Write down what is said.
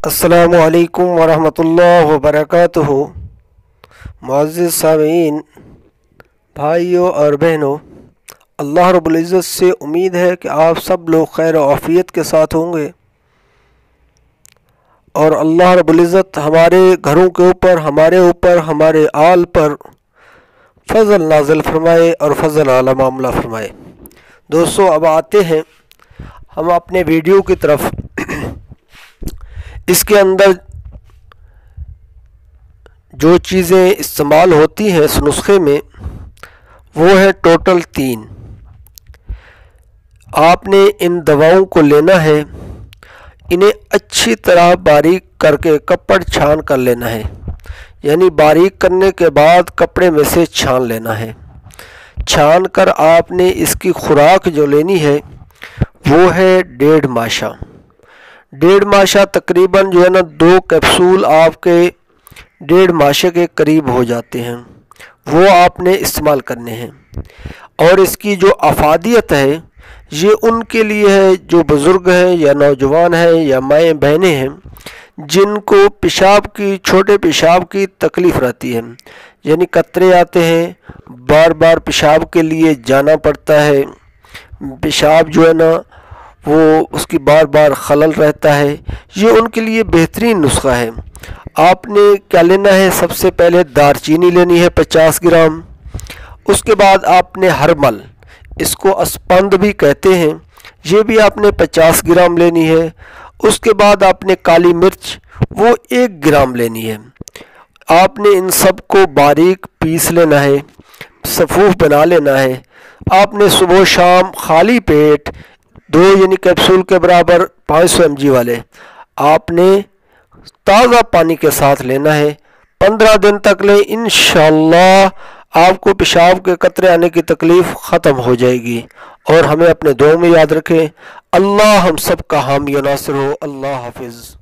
السلام علیکم ورحمۃ اللہ وبرکاتہ۔ معزز سامعین، بھائیوں اور بہنوں، اللہ رب العزت سے امید ہے کہ آپ سب لوگ خیر و عافیت کے ساتھ ہوں گے، اور اللہ رب العزت ہمارے گھروں کے اوپر، ہمارے آل پر فضل نازل فرمائے اور فضل اعلی معاملہ فرمائے۔ دوستو، اب آتے ہیں ہم اپنے ویڈیو کی طرف۔ اس کے اندر جو چیزیں استعمال ہوتی ہیں اس نسخے میں، وہ ہے ٹوٹل 3۔ آپ نے ان دواؤں کو لینا ہے، انہیں اچھی طرح باریک کر کے کپڑ چھان کر لینا ہے، یعنی باریک کرنے کے بعد کپڑے میں سے چھان لینا ہے۔ چھان کر آپ نے اس کی خوراک جو لینی ہے وہ ہے 1.5 ماشا۔ 1.5 ماشا تقریباً 2 کیپسول آپ کے 1.5 ماشے کے قریب ہو جاتے ہیں، وہ آپ نے استعمال کرنے ہیں۔ اور اس کی جو افادیت ہے یہ ان کے لیے ہے جو بزرگ ہیں یا نوجوان ہیں یا مائیں بہنیں ہیں جن کو چھوٹے پیشاب کی تکلیف رہتی ہے، یعنی قطرے آتے ہیں، بار بار پیشاب کے لیے جانا پڑتا ہے، پیشاب وہ اس کی بار بار خلل رہتا ہے، یہ ان کے لیے بہترین نسخہ ہے۔ آپ نے کیا لینا ہے؟ سب سے پہلے دار چینی لینی ہے 50 گرام۔ اس کے بعد آپ نے ہرمل، اس کو اسپند بھی کہتے ہیں، یہ بھی آپ نے 50 گرام لینی ہے۔ اس کے بعد آپ نے کالی مرچ، وہ 1 گرام لینی ہے۔ آپ نے ان سب کو باریک پیس لینا ہے، صفوف بنا لینا ہے۔ آپ نے صبح و شام خالی پیٹ 2 یعنی کیپسول کے برابر 500 mg والے آپ نے تازہ پانی کے ساتھ لینا ہے۔ 15 دن تک لیں، انشاءاللہ آپ کو پیشاب کے قطرے آنے کی تکلیف ختم ہو جائے گی۔ اور ہمیں اپنے دعاؤں میں یاد رکھیں۔ اللہ ہم سب کا حامی و ناصر ہو۔ اللہ حافظ۔